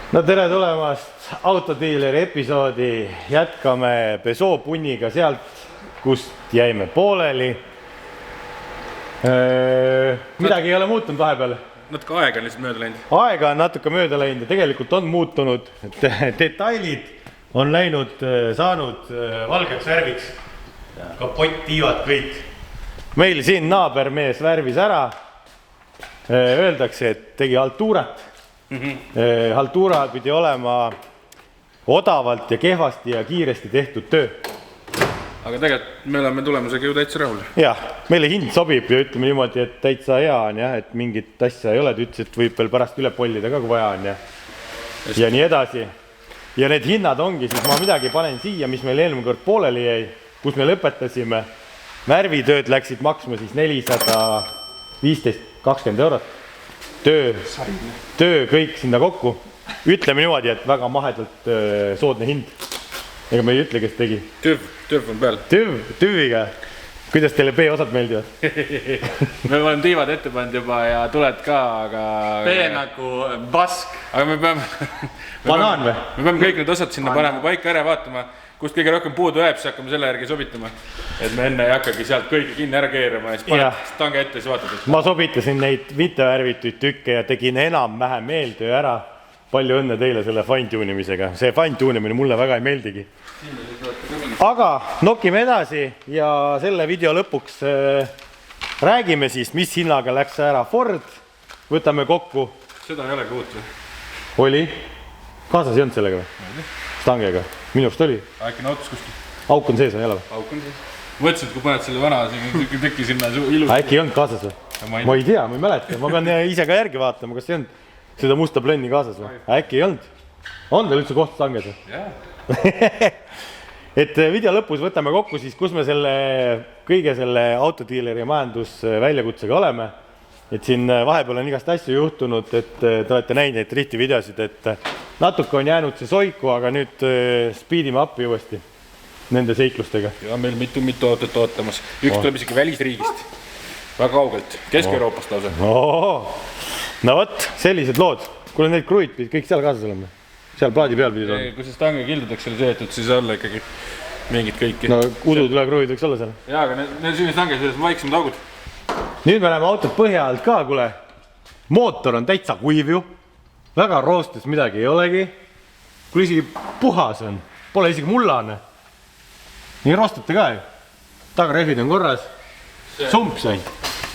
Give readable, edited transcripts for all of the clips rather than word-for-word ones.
No tere tulemast autodiileri episoodi, jätkame Peugeot punniga sealt, kust jäime pooleli. Midagi ei ole muutunud vahepeal. Natuke aega on lihtsalt mööda läinud. Aega on natuke mööda läinud ja tegelikult on muutunud. Detailid on läinud, saanud valgeks värviks. Kapott, tiivad, kõik. Meil siin naabermees värvis ära. Öeldakse, et tegi Alturat. Altura pidi olema odavalt ja kehvasti ja kiiresti tehtud töö. Aga tegelikult me oleme tulemusega ju täitsa rahul. Jah, meile hind sobib ja ütleme niimoodi, et täitsa hea on, jah, et mingit asja ei ole. Ta ütles, et võib veel pärast üle pollida ka, kui vaja on ja nii edasi. Ja need hinnad ongi, siis ma midagi panen siia, mis meil eelmine kord pooleli jäi, kus me lõpetasime. Värvitööd läksid maksma siis 415-20 eurot. Töö kõik sinna kokku. Ütleme niimoodi, et väga mahedalt soodne hind. Ega me ei ütle, kes tegi. Tüv on peal. Tüviga. Kuidas teile B-osad meeldivad? Me oleme tiivad ette pannud juba ja tuled ka, aga... B nagu vask. Aga me peame... Banaan või? Me peame kõik need osad sinna panema paika ära vaatama, kust kõige rohkem puudu jääb, siis hakkame selle järgi sobitama. Et me enne ei hakkagi sealt kõige kinni ära keerama ja siis paned tange ette ja siis vaatad. Ma sobitasin neid vitevärvituid tükke ja tegin enam-vähem meeltöö ära. Palju õnne teile selle fine-tunimisega. See fine-tunimine mulle väga ei meeldigi. Aga nokime edasi ja selle video lõpuks räägime siis, mis hinnaga läks ära Ford. Võtame kokku. Seda ei olegi uut või? Oli. Kaasas ei olnud sellega või? Stangega. Minust oli. Äkki nautus kuskil. Auk on sees või jälle või? Auk on sees. Mõtlesin, et kui paned selle vana tükki sinna ilus. Äkki ei olnud kaasas või? Ma ei tea, ma ei mäleta. Ma pean ise ka järgi vaatama, kas ei olnud seda musta blönni kaasas või? Äkki ei olnud. On teil üldse koht stanges või? Jaa. Et video lõpus võtame kokku siis, kus me kõige selle autodiileri majandusväljakutsega oleme. Et siin vahepeal on igast asju juhtunud, et te olete näinud neid drifti videosid, et natuke on jäänud see soiku, aga nüüd speedime appi uuesti nende seiklustega. Ja meil mitu autot ootamas. Üks tuleb isegi välisriigist. Väga kaugelt. Kesk-Euroopast lausa. No võt, sellised lood. Kuule neid kruid pidid kõik seal kaasas olema. Seal plaadi peal pidid olema. Kui see stange kildudeks oli seetud, siis olla ikkagi mingid kõiki. No udud üle kruid võiks olla seal. Jaa, aga need süüni stanges on vaiksemad augud. Nüüd me näeme autot põhja alt ka, kuule. Mootor on täitsa kuiv ju. Väga roostes midagi ei olegi. Kuule isegi puhas on. Pole isegi mullane. Nii roostate ka ju. Tagarehvid on korras. Sump sai.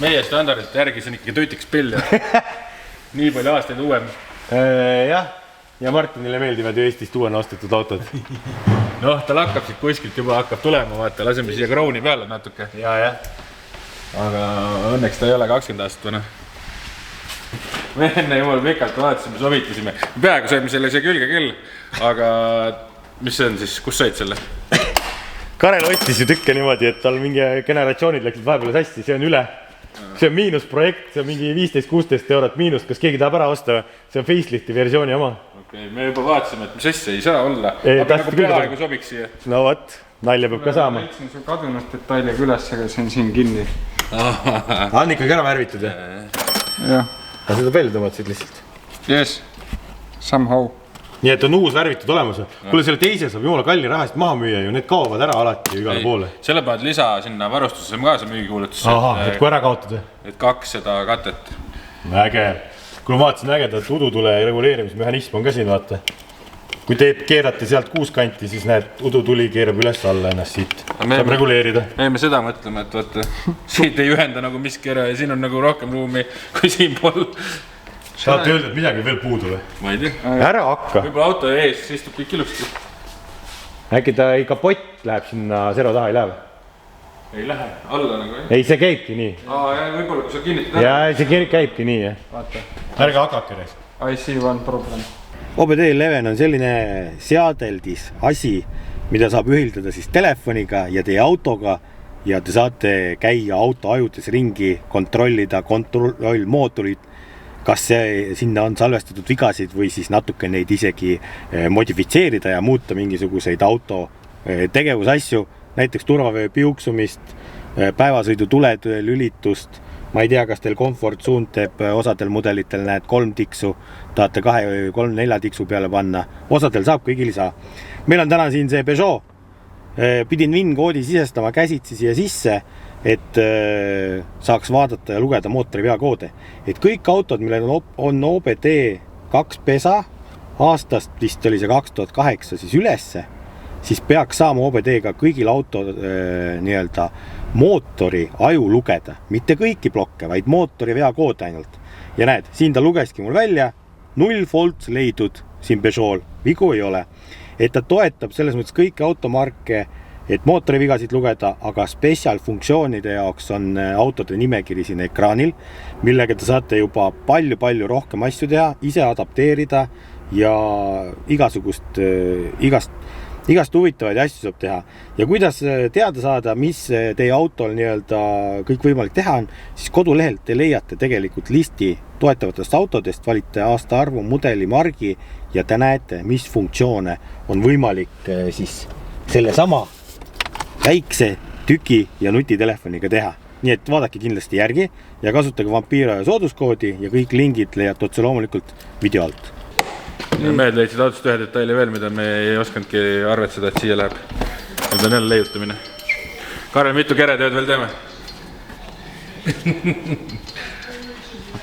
Meie standardite järgi see on ikkagi töötiks pell. Nii palju aastaid uuem. Jah. Ja Martinile meeldivad ju Eestist uuena ostetud autod. Noh, tal hakkab siit kuskilt juba hakkab tulema, vaata, laseme siia krooni peale natuke. Ja. Aga õnneks ta ei ole 20 aastat vana. Me enne jumala pikalt vaatasime, sobitasime. Peaaegu saime selle see külge küll, aga mis see on siis, kus said selle? Karel ostis ju tükke niimoodi, et tal mingi generatsioonid läksid vahepeal hästi, see on üle. See on miinusprojekt, see on mingi 15-16 eurot miinus, kas keegi tahab ära osta, see on facelifti versiooni oma. Okei, me juba vaatasime, et mis asja ei saa olla, aga nagu peaaegu sobiks siia. No võt, nalja peab ka saama. Võtsin su kadunud detailiga üles, aga see on siin kinni. On ikkagi ära värvitud, jah? Aga seda välja tõmatasid lihtsalt? Yes, somehow. Nii et on uus värvitud olemas. Kuule selle teise saab jumala kalli rahast maha müüa ju, need kaovad ära alati igale poole. Selle paned lisa sinna varustusse ka see müügikuulutus. Et kui ära kaotada? Et 2 seda katet. Äge. Kui ma vaatasin ägedat udutule reguleerimismehhanism on ka siin, vaata. Kui te keerate sealt 6 kanti, siis näed, udutuli keerab üles alla ennast siit. Saab reguleerida. Me seda mõtleme, et vaata, siit ei ühenda nagu miski ära ja siin on nagu rohkem ruumi kui siin pool. Saate öelda, et midagi veel puudu või? Ma ei tea. Ära hakka. Võib-olla auto ees istub kõik ilusti. Äkki ta ei kapott läheb sinna sero taha ei lähe või? ei lähe, alla nagu ei, see käibki nii. Võib-olla kui sa kinnitad ja see käibki nii, jah. Vaata. Ärge hakake neist. I see one problem. OBD11 on selline seadeldis asi, mida saab ühildada siis telefoniga ja teie autoga ja te saate käia auto ajudes ringi, kontrollida kontrollmoodulit, kas sinna on salvestatud vigasid või siis natuke neid isegi modifitseerida ja muuta mingisuguseid auto tegevusasju, näiteks turvavöö piuksumist, päevasõidu tulede lülitust. Ma ei tea, kas teil Comfort Zone teeb osadel mudelitel näed 3 tiksu, tahate 2-3-4 tiksu peale panna. Osadel saab, kõigil ei saa. Meil on täna siin see Peugeot. Pidin VIN-koodi sisestama käsitsi siia sisse, et saaks vaadata ja lugeda mootori veakoode. Et kõik autod, millel on OBD 2 pesa, aastast vist oli see 2008 siis ülesse, siis peaks saama OBD-ga kõigil auto nii-öelda mootori aju lugeda. Mitte kõiki blokke, vaid mootori veakood ainult. Ja näed, siin ta lugeski mul välja, 0 faults leidud siin Peugeot, vigu ei ole. Et ta toetab selles mõttes kõiki automarke, et mootori vigasid lugeda, aga special funktsioonide jaoks on autode nimekiri siin ekraanil, millega te saate juba palju rohkem asju teha, ise adapteerida ja igast huvitavaid asju saab teha. Ja kuidas teada saada, mis teie autol nii-öelda kõik võimalik teha on, siis kodulehelt te leiate tegelikult listi toetavatest autodest, valite aasta arvu, mudeli, margi ja te näete, mis funktsioone on võimalik siis selle sama väikse tüki ja nutitelefoniga teha. Nii et vaadake kindlasti järgi ja kasutage Vampiro ja sooduskoodi ja kõik lingid leiate otse loomulikult video alt. Mehed leidsid autost ühe detaili veel, mida me ei oskanudki arvetseda, et siia läheb. Nüüd on jälle leiutamine. Karel, mitu keretööd veel teeme?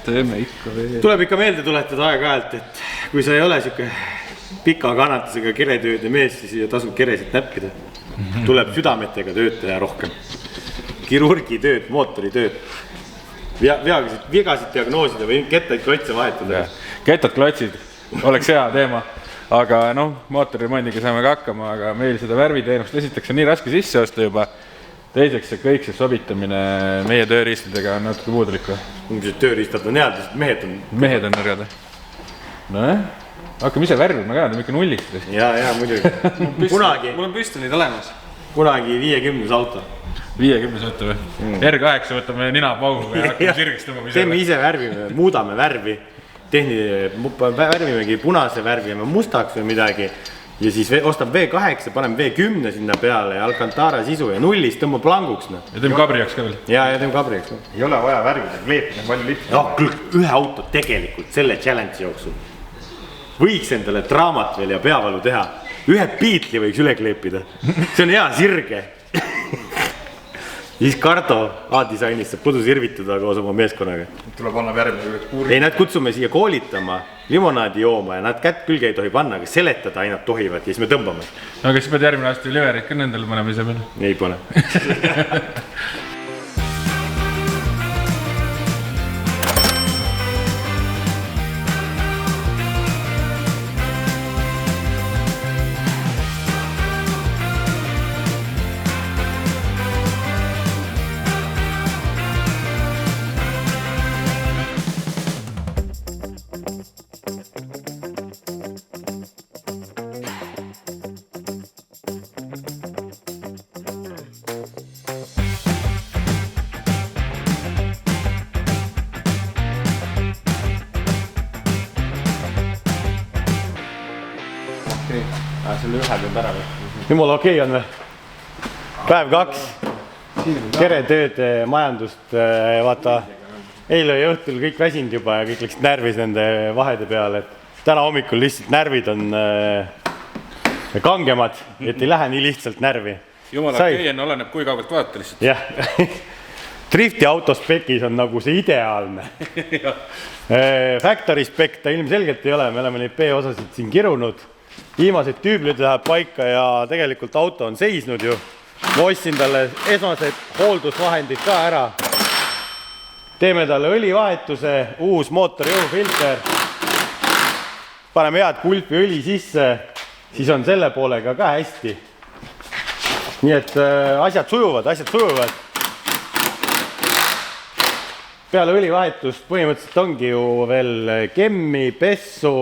Teeme ikka veel. Tuleb ikka meelde tuletada aeg-ajalt, et kui sa ei ole siuke pika kannatusega keretööde mees, siis tasub keresid näppida. Tuleb südametega tööd teha rohkem. Kirurgi tööd, mootori tööd. Vigasid diagnoosida või kettaid klotse vahetada. Kettad klotsid oleks hea teema, aga mootoriremondiga saame ka hakkama, aga meil seda värviteenust esiteks on nii raske sisse osta juba. Teiseks see kõik see sobitamine meie tööriistidega on natuke puudulik. Mingised tööriistad on head, sest mehed on nõrgad. Nojah, hakkame ise värvima ka, ikka nullist. Ja muidugi. Kunagi. Mul on püstolid olemas. Kunagi 50 auto. 50 auto või? R8 võtame nina paugu ja hakkame sirgeks tõmbama ise. Teeme ise värvime, muudame värvi. Värvimegi punase värvi ja mustaks või midagi ja siis ostab V8, paneme V10 sinna peale ja Alcantara sisu ja nullist tõmbab languks. Ja teeme kabriaks ka veel. Ja teeme kabriaks. Ei ole vaja värvida, kleepida palju lihtsalt. Ühe auto tegelikult selle challenge jooksul võiks endale draamat veel ja peavalu teha. Ühe Beatli võiks üle kleepida. See on hea sirge. Siis Kardo A-disainist saab kodus irvitada koos oma meeskonnaga. Tuleb anna värvida ühed kuuri. Ei, nad kutsume siia koolitama, limonaadi jooma ja nad kätt külge ei tohi panna, aga seletada ainult tohivad ja siis me tõmbame. Aga siis pead järgmine aasta liverid ka nendel panema ise peale? Ei pole. Selle ühe peab ära või? Jumala okei on või? Päev 2. Keretööd, majandust, vaata, eile ja õhtul kõik väsinud juba ja kõik läksid närvis nende vahede peale, et täna hommikul lihtsalt närvid on kangemad, et ei lähe nii lihtsalt närvi. Jumala okei on, oleneb kui kaugelt vaadata lihtsalt. Jah, drifti autospekis on nagu see ideaalne. Factory spec ta ilmselgelt ei ole, me oleme neid B-osasid siin kirunud. Viimased tüüblid läheb paika ja tegelikult auto on seisnud ju. Ma ostsin talle esmased hooldusvahendid ka ära. Teeme talle õlivahetuse, uus mootori õhufilter. Paneme head kulpi õli sisse, siis on selle poolega ka hästi. nii et asjad sujuvad. Peale õlivahetust põhimõtteliselt ongi ju veel kemmi, pessu,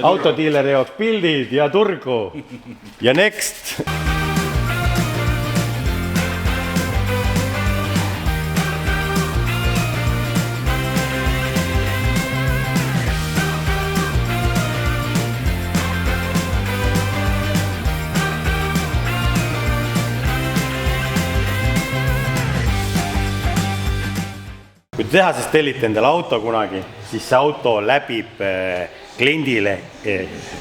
autodiileri jaoks pildid ja turgu. Ja next! Kui tehasest tellite endale auto kunagi, siis see auto läbib kliendile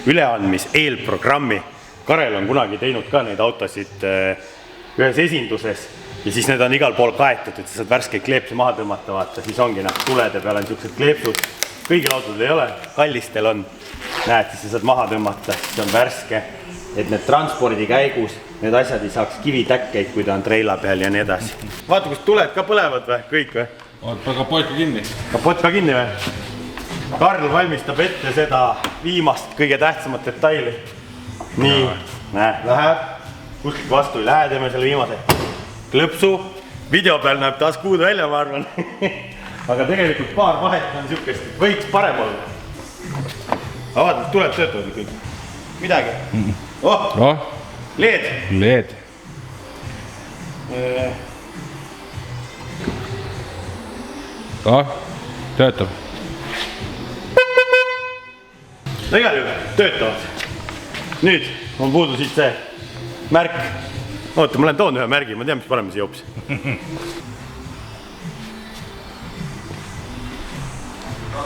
üleandmis eelprogrammi. Karel on kunagi teinud ka neid autosid ühes esinduses ja siis need on igal pool kaetud, et sa saad värskeid kleepse maha tõmmata, vaata, siis ongi tulede peal on niisugused kleepsud. Kõigil autodel ei ole, kallistel on, näed, siis sa saad maha tõmmata, siis on värske, et need transpordi käigus need asjad ei saaks kivitäkkeid, kui ta on treila peal ja nii edasi. Vaata, kus tuled ka põlevad või, kõik või? Oota, kapott ka kinni. Kapott ka kinni või? Karl valmistab ette seda viimast kõige tähtsamat detaili. Nii, näe, läheb. Kuskilt vastu ei lähe, teeme selle viimase klõpsu. Video peal näeb taas kuud välja, ma arvan. Aga tegelikult paar vahet on niisugust, et võiks parem olla. Avad, tuled töötavad kõik. Midagi. Oh, LED. Töötab. No igal juhul, töötavad. Nüüd on puudu siit see märk. Oota, ma olen toon ühe märgi, ma tean, mis paneme siia hoopis.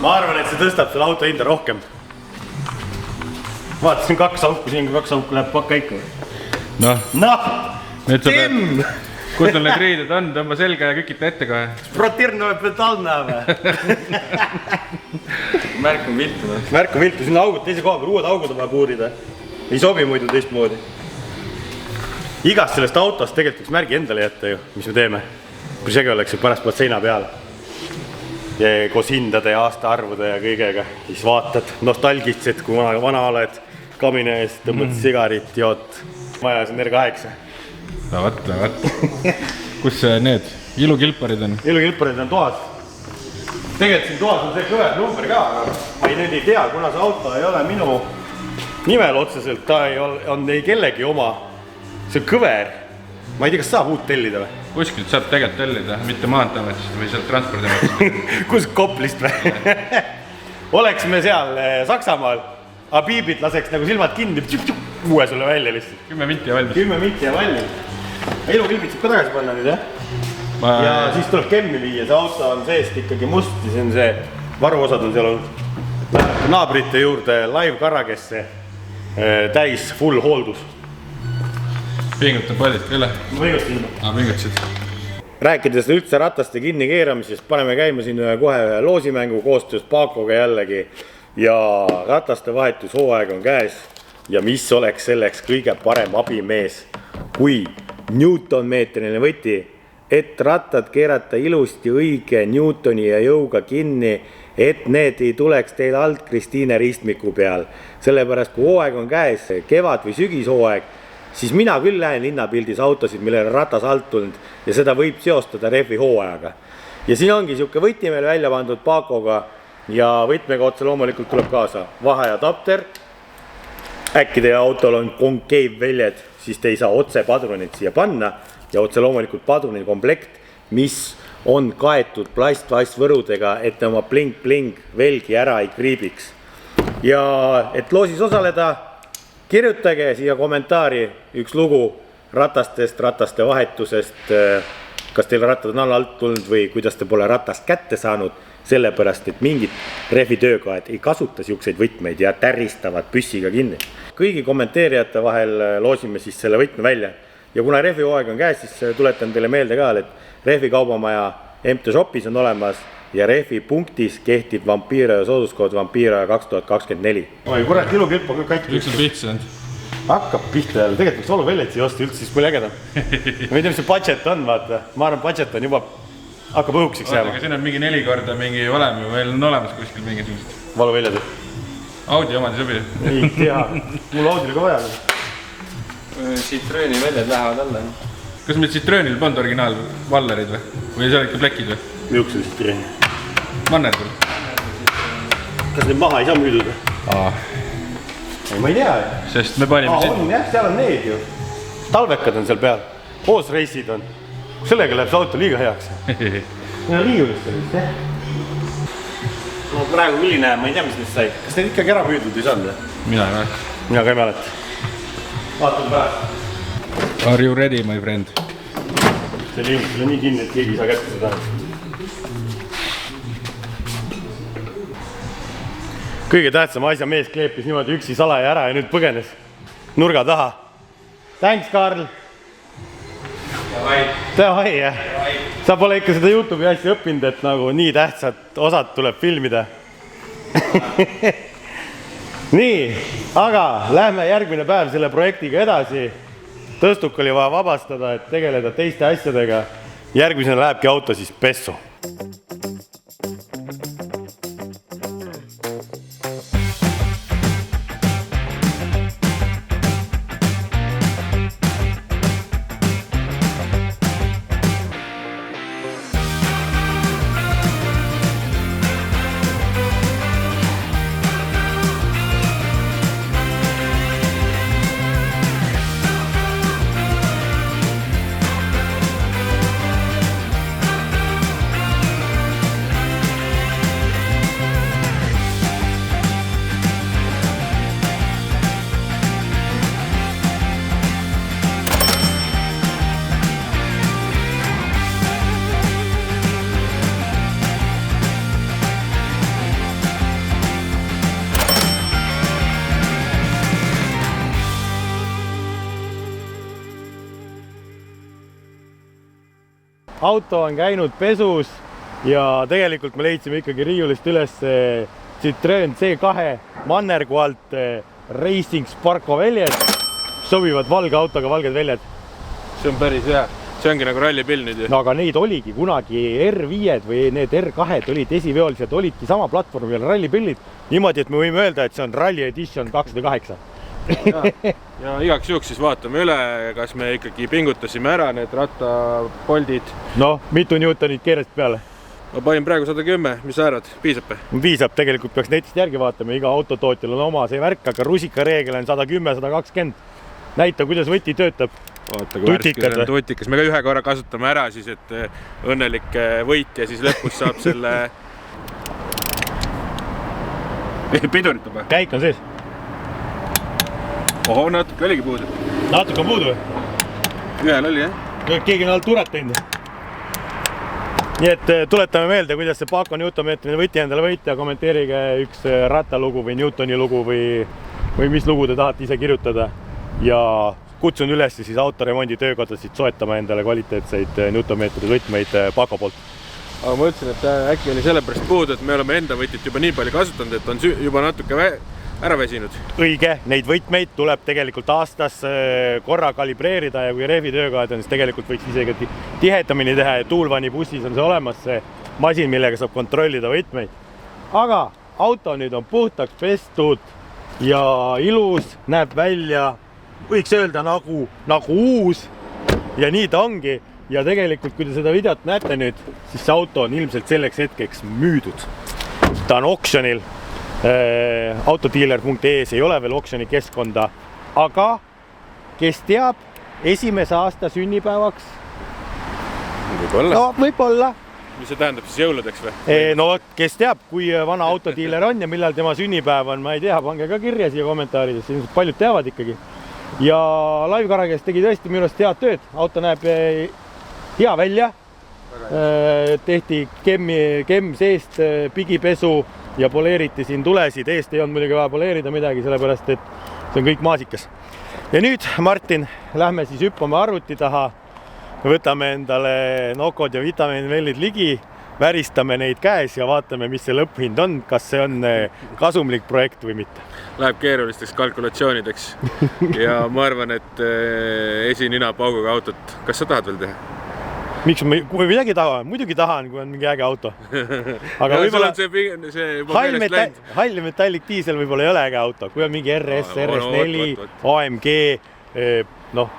Ma arvan, et see tõstab selle auto hinda rohkem. Vaata, siin on kaks auku, siin kui kaks auku läheb pakka ikka. Noh, Tim! Kus on need riided on? Tõmba selga ja kükita ette kohe. Protirnove petalna või? Märk on viltunud. Märk on viltu, siin on augud teise koha peal, uued augud on vaja puurida. Ei sobi muidu teistmoodi. Igast sellest autost tegelikult üks märgi endale jätta ju, mis me teeme. Kui sege oleks, pärast pood seina peal. Ja koos hindade ja aastaarvude ja kõigega. Siis vaatad nostalgitsed, kui vana oled kamine ees, tõmbad sigarit, jood. Maja on R8. Vaat. Kus need ilukilparid on? Ilukilparid on toas. Tegelikult siin toas on see kõver number ka, aga ma ei tea, kuna see auto ei ole minu nimel otseselt, ta on ei kellegi oma. See kõver, ma ei tea, kas saab uut tellida või? Kuskilt saab tegelikult tellida, mitte maanteametist või sealt transpordiametist. Kus Koplist või? Oleks me seal Saksamaal, Abibit laseks nagu silmad kinni, uue sulle välja lihtsalt. 10 minti ja valmis. 10 minti ja valmis. Ilukilbid saab ka tagasi panna nüüd, jah? Ja siis tuleb kemmi viia, see auto on seest ikkagi must ja see on see, varuosad on seal olnud. Naabrite juurde live karagesse täis full hooldus. Pingutab paljid küll? Pingutasid. Rääkides üldse rataste kinni keeramisest, paneme käima siin kohe loosimängu koostöös Pakoga jällegi ja rataste vahetus hooaeg on käes ja mis oleks selleks kõige parem abimees kui Newton-meetrine võti, et rattad keerata ilusti õige Newtoni ja jõuga kinni, et need ei tuleks teil alt Kristiine ristmiku peal. Sellepärast, kui hooaeg on käes, kevad või sügishooaeg, siis mina küll lähen linnapildis autosid, millele ratas alt tulnud ja seda võib seostada rehvi hooajaga. Ja siin ongi siuke võti meil välja pandud Pakoga ja võtmega otse loomulikult tuleb kaasa vaheadapter. Äkki teie autol on konkeivväljed, siis te ei saa otse padrunit siia panna ja otse loomulikult padruni komplekt, mis on kaetud plastvassvõrudega, et oma blink-blink velgi ära ei kriibiks. Ja et loosis osaleda, kirjutage siia kommentaari üks lugu ratastest, rataste vahetusest, kas teil rattad on alt tulnud või kuidas te pole ratast kätte saanud, sellepärast, et mingid rehvitöökaed ei kasuta siukseid võtmeid ja täristavad püssiga kinni. Kõigi kommenteerijate vahel loosime siis selle võtme välja. Ja kuna rehvi hooaeg on käes, siis tuletan teile meelde ka, et rehvi kaubamaja MT Shopis on olemas ja rehvi punktis kehtib Vampiiraja sooduskood Vampiiraja 2024. Oi, kurat, ilukilp on kõik üks on pihti saanud. Hakkab pihta jälle, tegelikult võiks valuveljet siia osta üldse, siis palju ägedam. Ma ei tea, mis see budget on, vaata. Ma arvan, budget on juba hakkab õhuksiks jääma. Aga siin on mingi 4 korda mingi olem ju veel on olemas kuskil mingisugust. Valuveljad. Audi omad ei sobi. Ei tea, mul Audile ka vaja. Citrooni väljad lähevad alla. Kas meil Citroonil polnud originaal Vallerid või? Või see olid ka plekid või? Miuksel Citrooni. Mannerdul? Kas need maha ei saa müüdud või? Ma ei tea. Sest me panime on jah, seal on need ju. Talvekad on seal peal. Hoosreisid on. Sellega läheb see auto liiga heaks. Need on riiulist vist, jah? No praegu milline, ma ei tea, mis neist sai. Kas need ikkagi ära müüdud ei saanud või? Mina ei mäleta. Mina ka ei mäleta. Vaatame pärast. Are you ready, my friend? See oli ilmselt nii kinni, et keegi ei saa kätte seda. Kõige tähtsam asja mees kleepis niimoodi üksi salaja ära ja nüüd põgenes nurga taha. Thanks, Karl! Davai, jah. Sa pole ikka seda YouTube'i asja õppinud, et nagu nii tähtsad osad tuleb filmida. Nii, aga lähme järgmine päev selle projektiga edasi. Tõstuk oli vaja vabastada, et tegeleda teiste asjadega. Järgmisena lähebki auto siis pessu. Auto on käinud pesus ja tegelikult me leidsime ikkagi riiulist üles Citroen C2 Mannergu alt Racing Sparko väljed. Sobivad valge autoga valged väljed. See on päris hea. See ongi nagu rallipill nüüd ju. No aga neid oligi kunagi R5 või need R2 olid esiveolised, olidki sama platvormil rallipillid. Niimoodi, et me võime öelda, et see on Rally Edition 208. Ja igaks juhuks siis vaatame üle, kas me ikkagi pingutasime ära need rattapoldid. No, mitu Newtonit keerasid peale? Ma panin praegu 110, mis sa arvad? Piisab või? Piisab, tegelikult peaks netist järgi vaatama, iga autotootjal on oma see värk, aga rusikareegel on 110, 120. Näita, kuidas võti töötab. Vaata, kui värskes on tutikas. Me ka ühe korra kasutame ära siis, et õnnelik võitja siis lõpus saab selle piduritab või? Käik on sees. Oho, natuke oligi puudu. Natuke on puudu või? Ühel oli, jah? Keegi on alt turat teinud. Nii et tuletame meelde, kuidas see Paco Newtonmeetrine võti endale võita ja kommenteerige üks rattalugu või Newtoni lugu või mis lugu te tahate ise kirjutada. Ja kutsun üles siis autoremondi töökodasid soetama endale kvaliteetseid Newtonmeetrid võtmeid Paco poolt. Aga ma ütlesin, et äkki oli sellepärast puudu, et me oleme enda võtit juba nii palju kasutanud, et on juba natuke ära väsinud. Õige, neid võtmeid tuleb tegelikult aastas korra kalibreerida ja kui rehvitöökohad on, siis tegelikult võiks isegi tihedamini teha ja Toolvani bussis on see olemas, see masin, millega saab kontrollida võtmeid. Aga auto nüüd on puhtaks pestud ja ilus, näeb välja, võiks öelda nagu uus ja nii ta ongi. Ja tegelikult, kui te seda videot näete nüüd, siis see auto on ilmselt selleks hetkeks müüdud. Ta on auctionil. Autodealer.ee ei ole veel auctioni keskkonda, aga kes teab, esimese aasta sünnipäevaks? Võib-olla. No, võib-olla. Mis see tähendab siis jõuludeks või? No, kes teab, kui vana autodealer on ja millal tema sünnipäev on, ma ei tea, pange ka kirja siia kommentaarides, paljud teavad ikkagi. Ja Live Garages tegi tõesti minu arust head tööd, auto näeb hea välja, tehti kemm seest pigipesu ja poleeriti siin tulesid, eest ei olnud muidugi vaja poleerida midagi, sellepärast et see on kõik maasikas. Ja nüüd, Martin, lähme siis hüppame arvuti taha, võtame endale nokod ja vitamiinvellid ligi, väristame neid käes ja vaatame, mis see lõpphind on, kas see on kasumlik projekt või mitte. Läheb keerulisteks kalkulatsioonideks ja ma arvan, et esinina pauguga autot, kas sa tahad veel teha? Miks ma midagi tahan? Muidugi tahan, kui on mingi äge auto. Aga võib-olla hall metallik diisel võib-olla ei ole äge auto, kui on mingi RS, RS4, AMG, noh,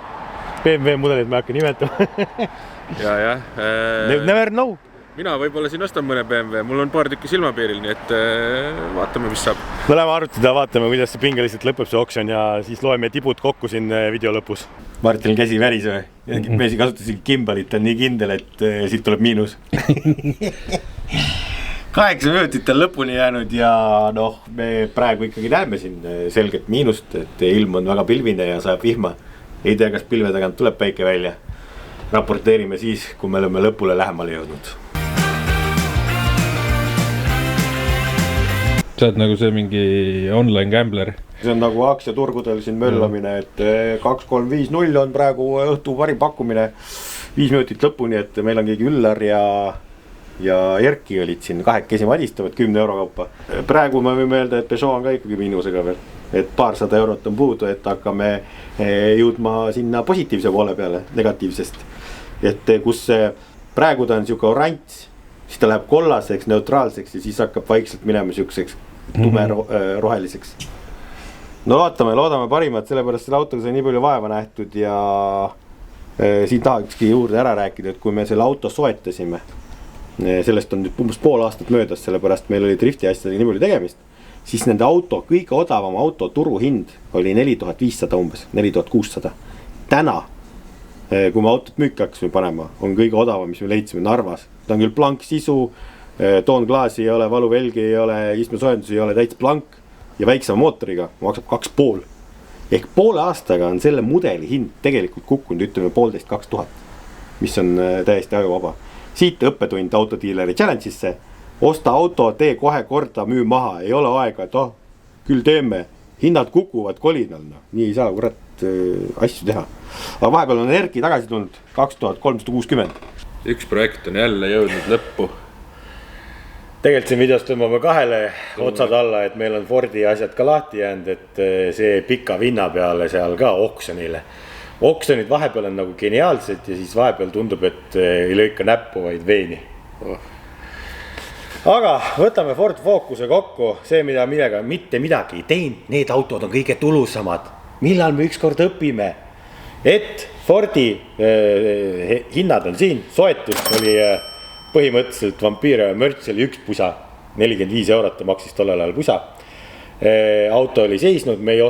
BMW mudelid ma ei hakka nimetama. ja. Never know. Mina võib-olla siin ostan mõne BMW, mul on paar tükki silmapiiril, nii et vaatame, mis saab. Me läheme arutada, vaatame, kuidas see pingeliselt lõpeb see oksjon ja siis loeme tibud kokku siin video lõpus. Martinil käsi väriseb. Me kasutasin kimbalit, on nii kindel, et siit tuleb miinus. 8 minutit on lõpuni jäänud ja noh, me praegu ikkagi näeme siin selget miinust, et ilm on väga pilvine ja sajab vihma. Ei tea, kas pilve tagant tuleb päike välja. Raporteerime siis, kui me oleme lõpule lähemale jõudnud. Sa oled nagu see mingi online gambler. See on nagu aktsiaturgudel siin möllamine, et 2-3-5-0 on praegu õhtu parim pakkumine 5 minutit lõpuni, et meil on keegi Üllar ja Erki olid siin 2 madistavad 10 euro kaupa. Praegu me võime öelda, et Peugeot on ka ikkagi miinusega veel, et paarsada eurot on puudu, et hakkame jõudma sinna positiivse poole peale negatiivsest. Et kus praegu ta on siuke oranž, siis ta läheb kollaseks, neutraalseks ja siis hakkab vaikselt minema siukseks tume roheliseks. No loodame parimat, sellepärast selle autoga sai nii palju vaeva nähtud ja siin tahakski juurde ära rääkida, et kui me selle auto soetasime, sellest on nüüd umbes pool aastat möödas, sellepärast meil oli drifti asjadega nii palju tegemist, siis nende auto, kõige odavam auto turuhind oli 4500 umbes, 4600. Täna, kui me autot müüki hakkasime panema, on kõige odavam, mis me leidsime Narvas. Ta on küll blank sisu, toonklaasi ei ole, valuvelgi ei ole, istmesoojendus ei ole, täitsa blank ja väiksema mootoriga maksab 2,5. Ehk poole aastaga on selle mudeli hind tegelikult kukkunud, ütleme 1500–2000, mis on täiesti ajuvaba. Siit õppetund autodiileri challenge'isse, osta auto, tee kohe korda, müü maha, ei ole aega, et küll teeme, hinnad kukuvad kolinal, nii ei saa kurat asju teha. Aga vahepeal on Erki tagasi tulnud 2360. Üks projekt on jälle jõudnud lõppu. Tegelikult siin videos tõmbame 2 otsad alla, et meil on Fordi asjad ka lahti jäänud, et see pika vinna peale seal ka oksjonile. Oksjonid vahepeal on nagu geniaalsed ja siis vahepeal tundub, et ei lõika näppu, vaid veeni. Aga võtame Ford Focuse kokku, see millega mitte midagi ei teinud, need autod on kõige tulusamad. Millal me ükskord õpime, et Fordi hinnad on siin, soetus oli põhimõtteliselt Vampire ja Mörts oli üks pusa, 45 eurot maksis tollel ajal pusa. Auto oli seisnud, me ei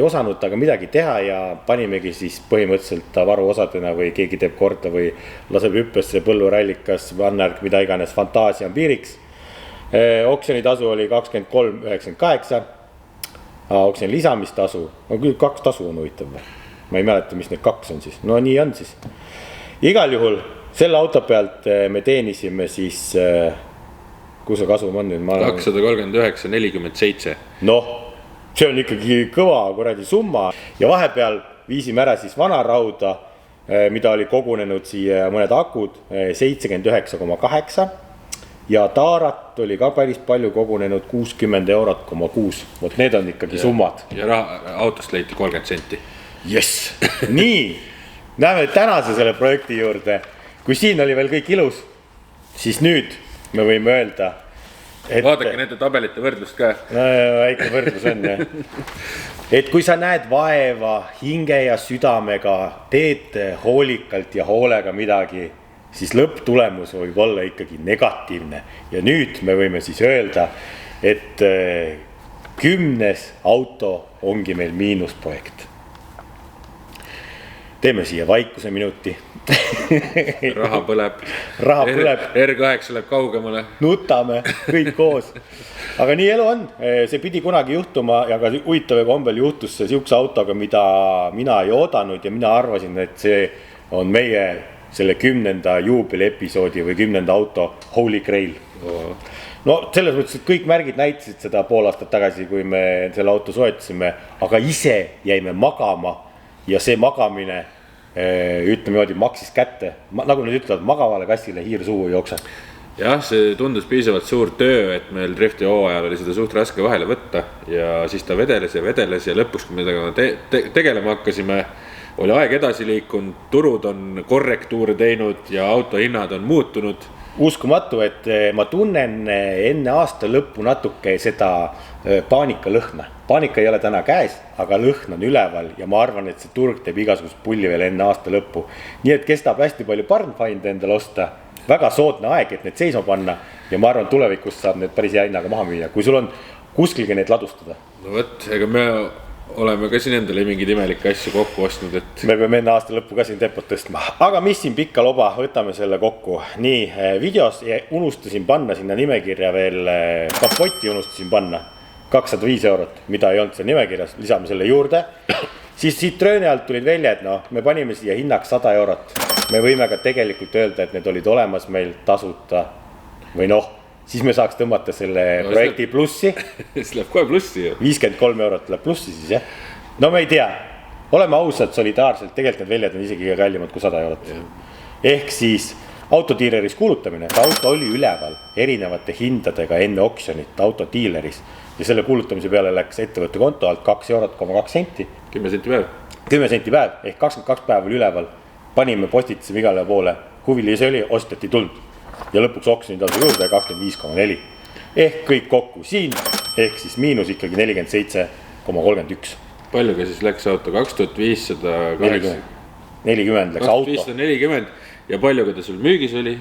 osanud taga midagi teha ja panimegi siis põhimõtteliselt ta varuosadena või keegi teeb korda või laseb hüppesse põllurallikas, vannärk, mida iganes, fantaasia on piiriks. Oksjoni tasu oli 23,98, oksjoni lisamistasu, on küll 2 tasu on huvitav või? Ma ei mäleta, mis need 2 on siis, no nii on siis. Igal juhul selle auto pealt me teenisime siis, kus see kasum on nüüd? 239,47. Noh, see on ikkagi kõva kuradi summa ja vahepeal viisime ära siis vana rauda, mida oli kogunenud siia mõned akud, 79,8 ja taarat oli ka päris palju kogunenud 60 eurot,6. Vot need on ikkagi summad. Ja autost leiti 30 senti. Yes, nii, näeme tänase selle projekti juurde. Kui siin oli veel kõik ilus, siis nüüd me võime öelda, et... Vaadake nende tabelite võrdlust ka. No väike võrdlus on, jah. Et kui sa näed vaeva, hinge ja südamega, teed hoolikalt ja hoolega midagi, siis lõpptulemus võib olla ikkagi negatiivne. Ja nüüd me võime siis öelda, et 10. auto ongi meil miinusprojekt. Teeme siia vaikuse minuti. Raha põleb. R8 läheb kaugemale. Nutame kõik koos. Aga nii elu on. See pidi kunagi juhtuma ja ka huvitav kombel juhtus see siukse autoga, mida mina ei oodanud ja mina arvasin, et see on meie selle 10. juubeli episoodi või 10. auto Holy Grail. No selles mõttes, et kõik märgid näitasid seda pool aastat tagasi, kui me selle auto soetasime, aga ise jäime magama. Ja see magamine, ütleme joodi, maksis kätte. Nagu nad ütlevad, magavale kassile hiir suhu ei jookse. Jah, see tundus piisavalt suur töö, et meil drifti hooajal oli seda suht raske vahele võtta. Ja siis ta vedeles ja lõpuks, kui me tegelema hakkasime, oli aeg edasi liikunud, turud on korrektuure teinud ja auto hinnad on muutunud. uskumatu, et ma tunnen enne aasta lõppu natuke seda paanika lõhna. Paanika ei ole täna käes, aga lõhn on üleval ja ma arvan, et see turg teeb igasugust pulli veel enne aasta lõppu. Nii et kestab hästi palju barnfinde endale osta, väga soodne aeg, et need seisma panna ja ma arvan, tulevikus saab need päris hea hinnaga maha müüa, kui sul on kuskilgi need ladustada. No võt, ega me oleme ka siin endale mingeid imelikke asju kokku ostnud, et me peame enne aasta lõppu ka siin tempot tõstma, aga mis siin pikka loba, võtame selle kokku. Nii, videos unustasin panna sinna nimekirja veel, kapoti unustasin panna 205 eurot, mida ei olnud seal nimekirjas, lisame selle juurde. Siis Citrooni alt tulid välja, et noh, me panime siia hinnaks 100 eurot. Me võime ka tegelikult öelda, et need olid olemas meil tasuta või noh, siis me saaks tõmmata selle projekti plussi. siis läheb kohe plussi ju. 53 eurot tuleb plussi siis, jah. No me ei tea, oleme ausad, solidaarselt, tegelikult need väljad on isegi kallimad kui 100 eurot. Ehk siis autodiileris kuulutamine, auto oli üleval erinevate hindadega enne oksjonit autodiileris ja selle kuulutamise peale läks ettevõtte konto alt 2 eurot, 2 senti. 10 senti päev. 10 senti päev ehk 22 päev oli üleval, panime postitasime igale poole, huvili see oli, osteti tuld ja lõpuks oksjoni tasu juurde 25,4 ehk kõik kokku siin ehk siis miinus ikkagi 47,31. Paljuga siis läks auto 2500 40 läks auto 2540 ja paljuga ta sul müügis oli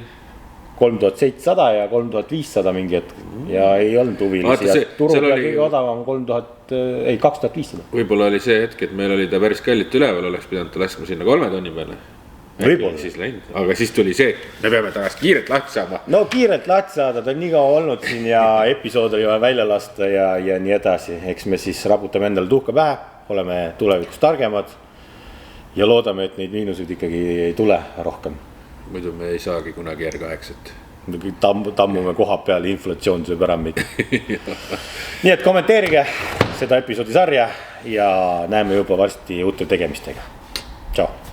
3700 ja 3500 mingi hetk ja ei olnud huvilisi ja turul ja kõige odavam 2500. Võib-olla oli see hetk, et meil oli ta päris kallit üleval, oleks pidanud ta laskma sinna 3 tonni peale. Võib-olla siis läinud, aga siis tuli see, et me peame tänast kiirelt lahti saama. No kiirelt lahti saada, ta on nii kaua olnud siin ja episood oli vaja välja lasta ja nii edasi. Eks me siis raputame endale tuhka pähe, oleme tulevikus targemad ja loodame, et neid miinuseid ikkagi ei tule rohkem. Muidu me ei saagi kunagi R8-et. Tammume koha peal, inflatsioon sööb ära meid. Nii et kommenteerige seda episoodi sarja ja näeme juba varsti uute tegemistega. Tšau!